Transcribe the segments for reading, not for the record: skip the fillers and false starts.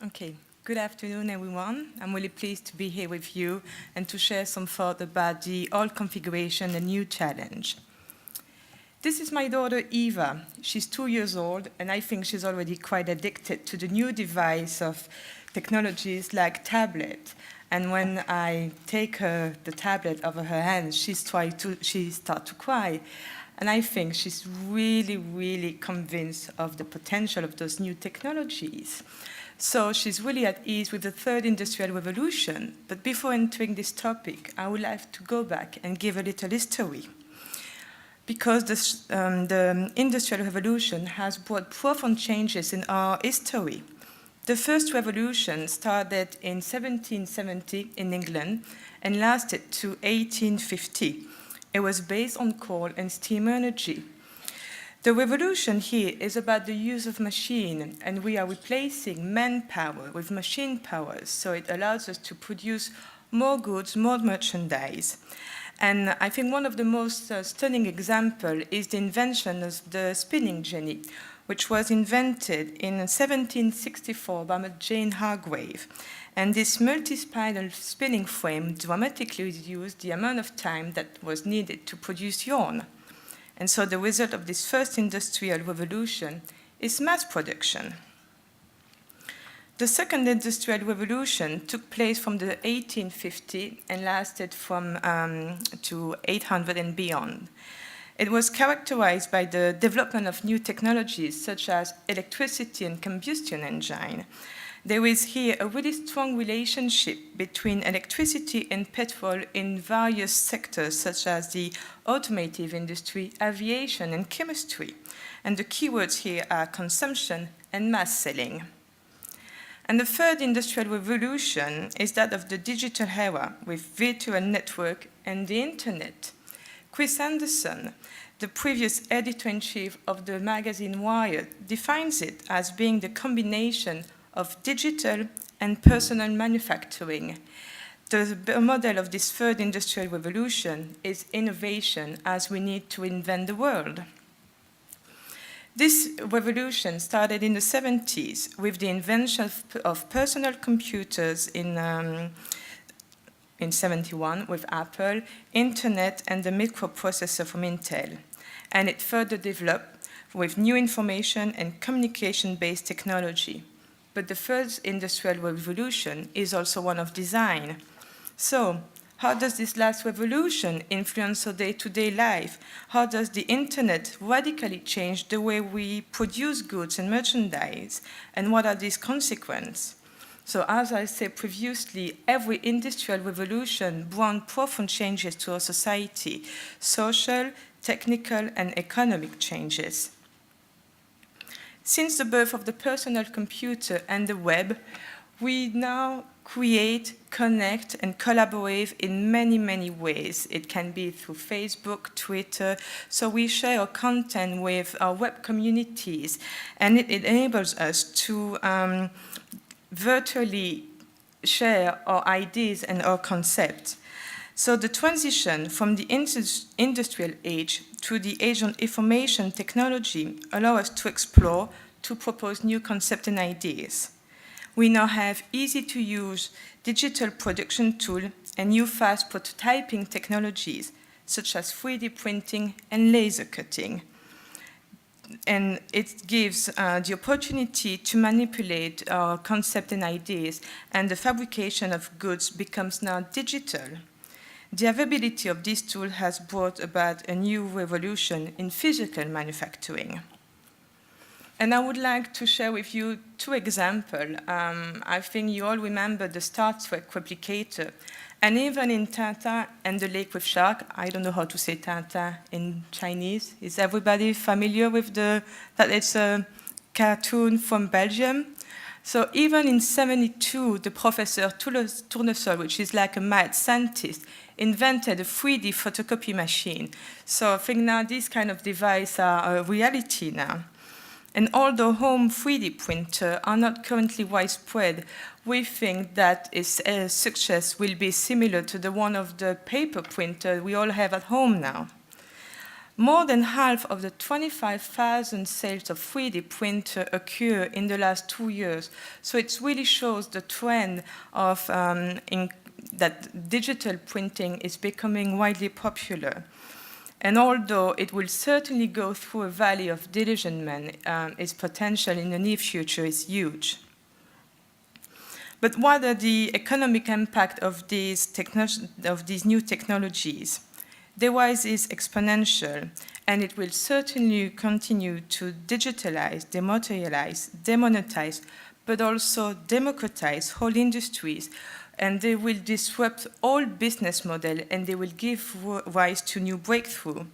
Okay, good afternoon, everyone. I'm really pleased to be here with you and to share some thought about the old configuration, a new challenge. This is my daughter, Eva. She's 2 years old, and I think she's already quite addicted to the new device of technologies like tablet. And when I take her, the tablet over her hands, she starts to cry. And I think she's really, really convinced of the potential of those new technologies. So she's really at ease with the third industrial revolution. But before entering this topic, I would like to go back and give a little history. Because the industrial revolution has brought profound changes in our history. The first revolution started in 1770 in England and lasted to 1850. It was based on coal and steam energy. The revolution here is about the use of machine, and we are replacing manpower with machine power, so it allows us to produce more goods, more merchandise. And I think one of the most stunning examples is the invention of the spinning jenny, which was invented in 1764 by Jane Hargrave. And this multi-spiral spinning frame dramatically reduced the amount of time that was needed to produce yarn. And so the result of this first industrial revolution is mass production. The second industrial revolution took place from the 1850 and lasted from to 800 and beyond. It was characterized by the development of new technologies such as electricity and combustion engine. There is here a really strong relationship between electricity and petrol in various sectors, such as the automotive industry, aviation, and chemistry. And the keywords here are consumption and mass selling. And the third industrial revolution is that of the digital era, with virtual network and the internet. Chris Anderson, the previous editor-in-chief of the magazine Wired, defines it as being the combination of digital and personal manufacturing. The model of this third industrial revolution is innovation, as we need to invent the world. This revolution started in the 70s with the invention of personal computers in 71 with Apple, internet, and the microprocessor from Intel. And it further developed with new information and communication-based technology. But the first industrial revolution is also one of design. So, how does this last revolution influence our day-to-day life? How does the internet radically change the way we produce goods and merchandise? And what are these consequences? So, as I said previously, every industrial revolution brought profound changes to our society, social, technical, and economic changes. Since the birth of the personal computer and the web, we now create, connect, and collaborate in many, many ways. It can be through Facebook, Twitter, so we share our content with our web communities, and it enables us to virtually share our ideas and our concepts. So the transition from the industrial age to the age of information technology allows us to explore, to propose new concepts and ideas. We now have easy-to-use digital production tools and new fast prototyping technologies, such as 3D printing and laser cutting. And it gives the opportunity to manipulate our concepts and ideas, and the fabrication of goods becomes now digital. The availability of this tool has brought about a new revolution in physical manufacturing. And I would like to share with you two examples. I think you all remember the Star Trek replicator. And even in Tintin and the Lake with Shark, I don't know how to say Tintin in Chinese. Is everybody familiar with that it's a cartoon from Belgium? So even in 1972, the professor Tournesol, which is like a mad scientist, invented a 3D photocopy machine. So I think now these kind of devices are a reality now. And although home 3D printers are not currently widespread, we think that its success will be similar to the one of the paper printer we all have at home now. More than half of the 25,000 sales of 3D printer occur in the last 2 years. So it really shows the trend of that digital printing is becoming widely popular. And although it will certainly go through a valley of disillusionment, its potential in the near future is huge. But what are the economic impact of these new technologies? The rise is exponential, and it will certainly continue to digitalize, dematerialize, demonetize, but also democratize whole industries, and they will disrupt all business models, and they will give rise to new breakthrough.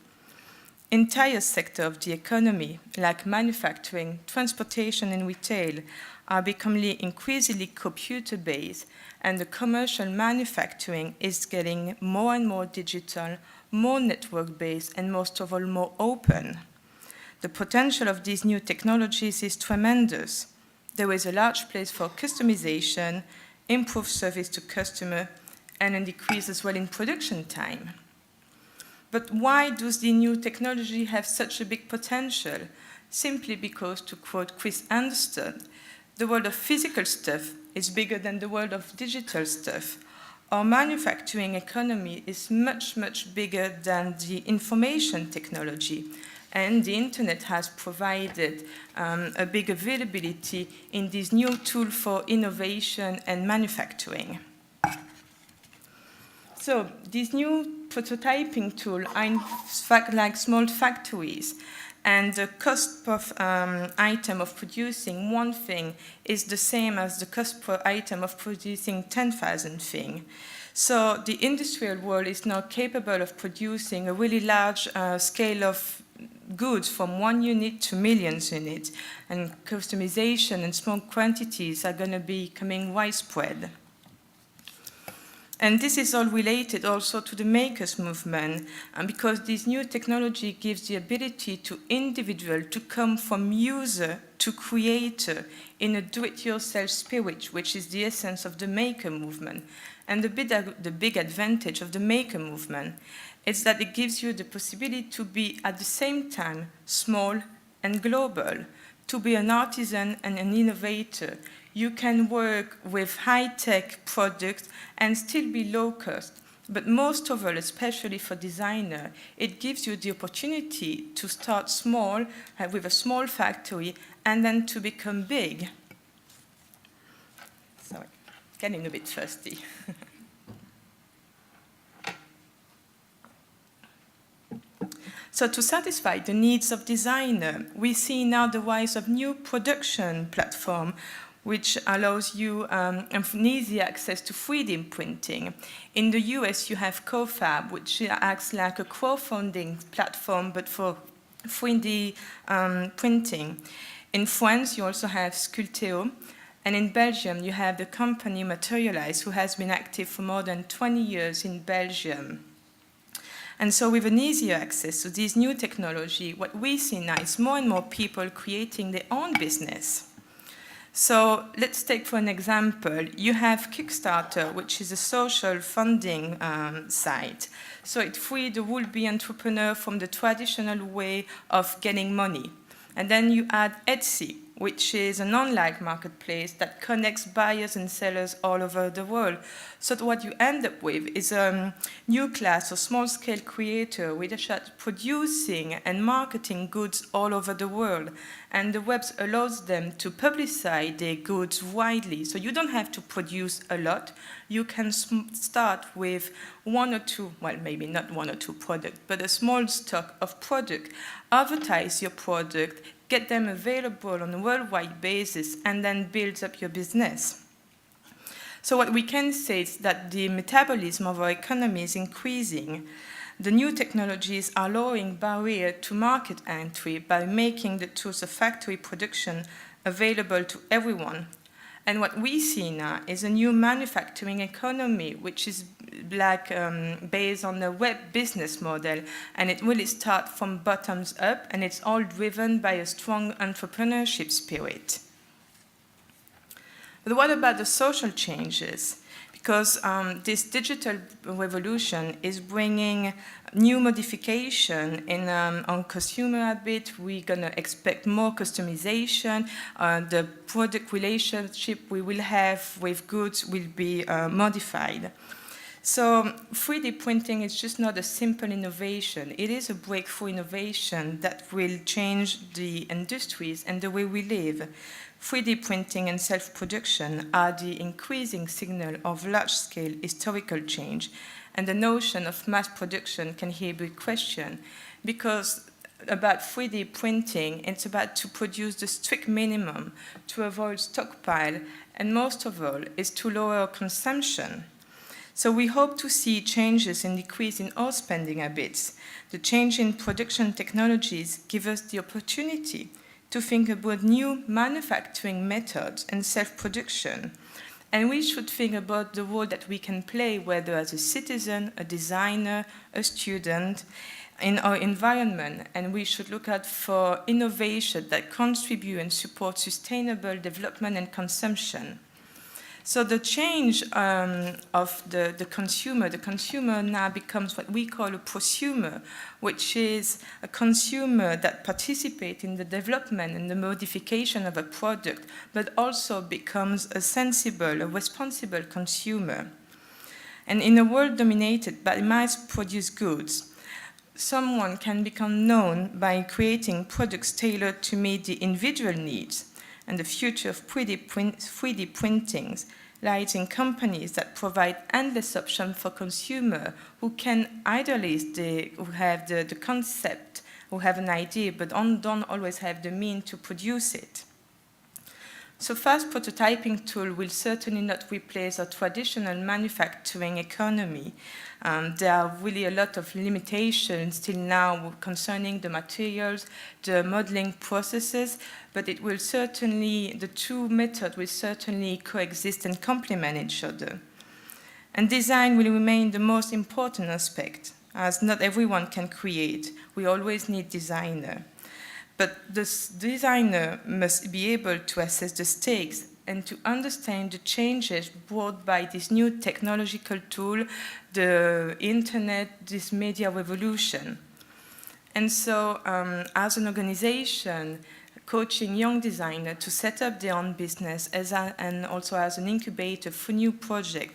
Entire sectors of the economy, like manufacturing, transportation, and retail, are becoming increasingly computer-based, and the commercial manufacturing is getting more and more digital, more network-based, and most of all, more open. The potential of these new technologies is tremendous. There is a large place for customization, improved service to customer, and a decrease as well in production time. But why does the new technology have such a big potential? Simply because, to quote Chris Anderson, the world of physical stuff is bigger than the world of digital stuff. Our manufacturing economy is much, much bigger than the information technology. And the internet has provided a big availability in this new tool for innovation and manufacturing. So these new prototyping tools are in fact like small factories. And the cost per item of producing one thing is the same as the cost per item of producing 10,000 things. So the industrial world is now capable of producing a really large scale of goods from 1 unit to millions units. And customization and small quantities are going to be becoming widespread. And this is all related also to the makers movement, because this new technology gives the ability to individual to come from user to creator in a do-it-yourself spirit, which is the essence of the maker movement. And the big advantage of the maker movement is that it gives you the possibility to be at the same time small and global, to be an artisan and an innovator. You can work with high-tech products and still be low-cost. But most of all, especially for designers, it gives you the opportunity to start small, with a small factory, and then to become big. Sorry, getting a bit thirsty. So to satisfy the needs of designers, we see now the rise of new production platforms, which allows you an easy access to 3D printing. In the US, you have CoFab, which acts like a crowdfunding platform, but for 3D printing. In France, you also have Sculpteo. And in Belgium, you have the company Materialize, who has been active for more than 20 years in Belgium. And so with an easier access to this new technology, what we see now is more and more people creating their own business. So let's take for an example, you have Kickstarter, which is a social funding site. So it frees the would-be entrepreneur from the traditional way of getting money. And then you add Etsy, which is an online marketplace that connects buyers and sellers all over the world. So what you end up with is a new class of small-scale creator which are producing and marketing goods all over the world. And the web allows them to publicize their goods widely. So you don't have to produce a lot. You can start with 1 or 2, well, maybe not 1 or 2 products, but a small stock of product. Advertise your product, get them available on a worldwide basis, and then build up your business. So what we can say is that the metabolism of our economy is increasing. The new technologies are lowering barriers to market entry by making the tools of factory production available to everyone. And what we see now is a new manufacturing economy, which is based on the web business model, and it really starts from bottoms up, and it's all driven by a strong entrepreneurship spirit. But what about the social changes? because this digital revolution is bringing new modification in on consumer habit. We're going to expect more customization. The product relationship we will have with goods will be modified. So 3D printing is just not a simple innovation. It is a breakthrough innovation that will change the industries and the way we live. 3D printing and self-production are the increasing signal of large-scale historical change, and the notion of mass production can here be questioned, because about 3D printing, it's about to produce the strict minimum, to avoid stockpile, and most of all, is to lower consumption. So we hope to see changes and decrease in our spending habits. The change in production technologies give us the opportunity to think about new manufacturing methods and self-production. And we should think about the role that we can play, whether as a citizen, a designer, a student, in our environment. And we should look out for innovation that contribute and support sustainable development and consumption. So the change of the consumer now becomes what we call a prosumer, which is a consumer that participates in the development and the modification of a product, but also becomes a sensible, a responsible consumer. And in a world dominated by mass-produced goods, someone can become known by creating products tailored to meet the individual needs. And the future of 3D printings lies in companies that provide endless options for consumers who can either who have the concept, who have an idea, but don't always have the means to produce it. So fast prototyping tool will certainly not replace our traditional manufacturing economy. There are really a lot of limitations still now concerning the materials, the modeling processes, but it will certainly, the two methods will certainly coexist and complement each other. And design will remain the most important aspect, as not everyone can create. We always need designer. But this designer must be able to assess the stakes and to understand the changes brought by this new technological tool, the internet, this media revolution. And so as an organization, coaching young designers to set up their own business and also as an incubator for new projects,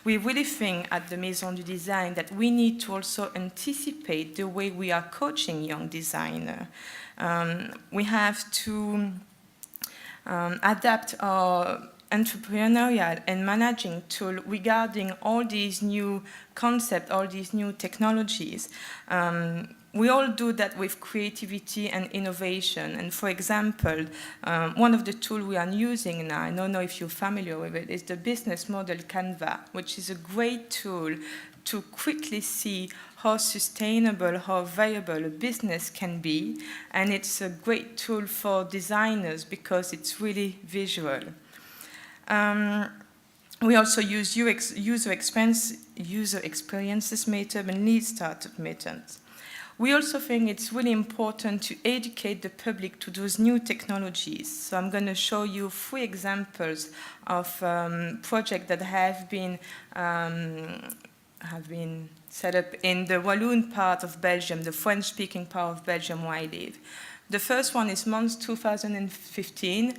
we really think at the Maison Du Design that we need to also anticipate the way we are coaching young designers. We have to adapt our entrepreneurial and managing tool regarding all these new concepts, all these new technologies. We all do that with creativity and innovation. And for example, one of the tools we are using now, I don't know if you're familiar with it, is the business model Canva, which is a great tool to quickly see how sustainable, how viable a business can be. And it's a great tool for designers because it's really visual. We also use user experiences method and lead startup methods. We also think it's really important to educate the public to those new technologies. So I'm going to show you 3 examples of projects that have been set up in the Walloon part of Belgium, the French-speaking part of Belgium where I live. The first one is Mons 2015.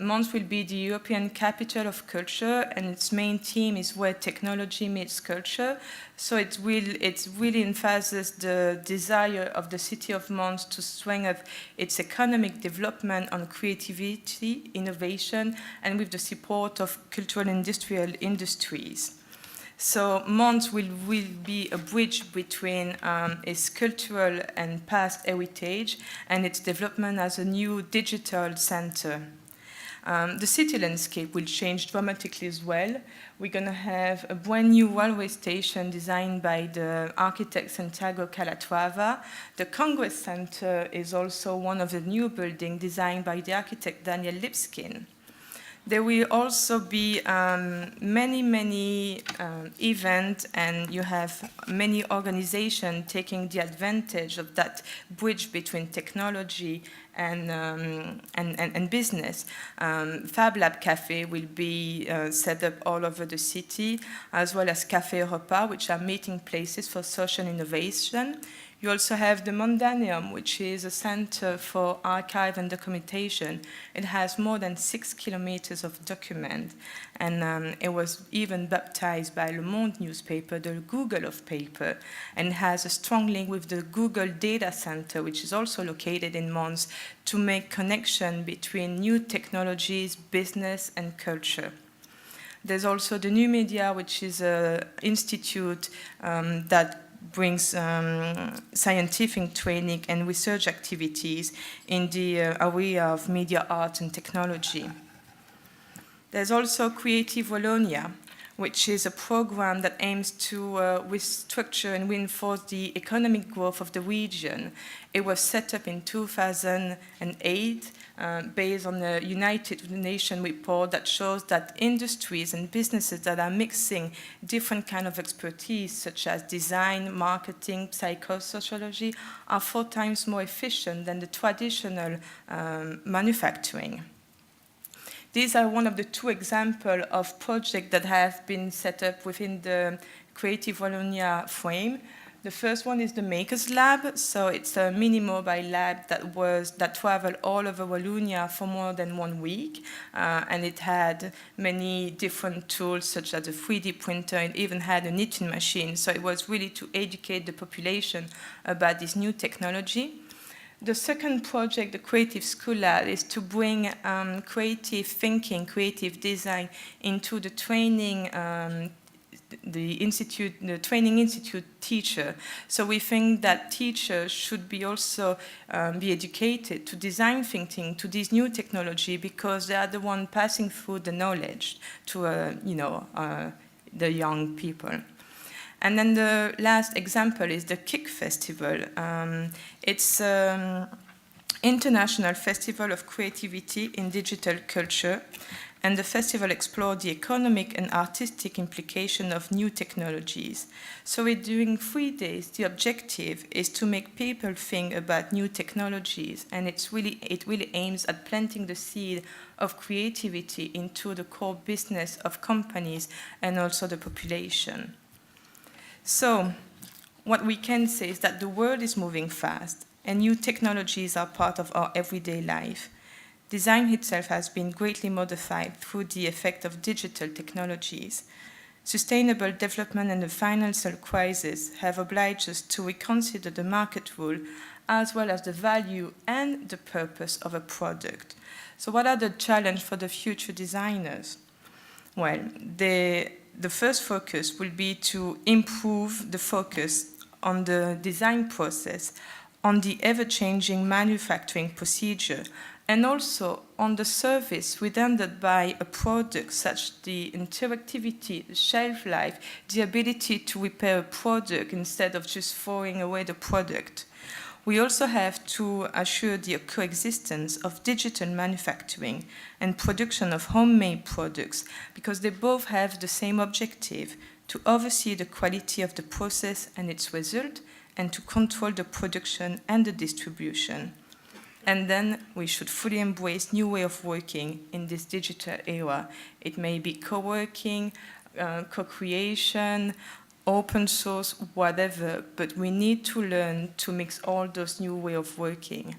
Mons will be the European Capital of Culture, and its main theme is where technology meets culture. So it really emphasizes the desire of the city of Mons to strengthen its economic development on creativity, innovation, and with the support of cultural and industrial industries. So Mons will be a bridge between its cultural and past heritage and its development as a new digital center. The city landscape will change dramatically as well. We're going to have a brand new railway station designed by the architect Santiago Calatrava. The Congress Center is also one of the new buildings designed by the architect Daniel Lipskin. There will also be many events, and you have many organizations taking the advantage of that bridge between technology and business. Fab Lab Cafe will be set up all over the city, as well as Café Repas, which are meeting places for social innovation. You also have the Mondaneum, which is a center for archive and documentation. It has more than 6 kilometers of document, and it was even baptized by Le Monde newspaper, the Google of paper, and has a strong link with the Google Data Center, which is also located in Mons, to make connection between new technologies, business, and culture. There's also the New Media, which is an institute that brings scientific training and research activities in the area of media, art, and technology. There's also Creative Wallonia, which is a program that aims to restructure and reinforce the economic growth of the region. It was set up in 2008 based on the United Nations report that shows that industries and businesses that are mixing different kinds of expertise, such as design, marketing, psychosociology, are 4 times more efficient than the traditional manufacturing. These are one of the 2 examples of projects that have been set up within the Creative Wallonia frame. The first one is the Makers Lab. So it's a mini mobile lab that traveled all over Wallonia for more than 1 week. And it had many different tools, such as a 3D printer. It even had a knitting machine. So it was really to educate the population about this new technology. The second project, the Creative School Lab, is to bring creative thinking, creative design into the training the training institute teacher. So we think that teachers should be also be educated to design thinking, to this new technology, because they are the one passing through the knowledge to the young people. And then the last example is the KIC Festival. It's an international festival of creativity in digital culture, and the festival explored the economic and artistic implication of new technologies. So during 3 days, the objective is to make people think about new technologies, and it really aims at planting the seed of creativity into the core business of companies and also the population. So what we can say is that the world is moving fast, and new technologies are part of our everyday life. Design itself has been greatly modified through the effect of digital technologies. Sustainable development and the financial crisis have obliged us to reconsider the market rule, as well as the value and the purpose of a product. So what are the challenges for the future designers? Well, the first focus will be to improve the focus on the design process, on the ever-changing manufacturing procedure, and also on the service rendered by a product, such as the interactivity, the shelf life, the ability to repair a product instead of just throwing away the product. We also have to assure the coexistence of digital manufacturing and production of homemade products, because they both have the same objective: to oversee the quality of the process and its result, and to control the production and the distribution. And then we should fully embrace new way of working in this digital era. It may be co-working, co-creation, open source, whatever, but we need to learn to mix all those new way of working.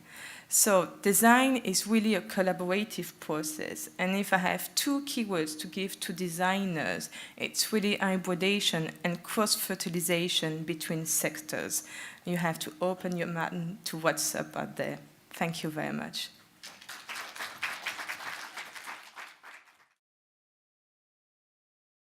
So design is really a collaborative process, and if I have 2 keywords to give to designers, it's really hybridation and cross-fertilization between sectors. You have to open your mind to what's up out there. Thank you very much.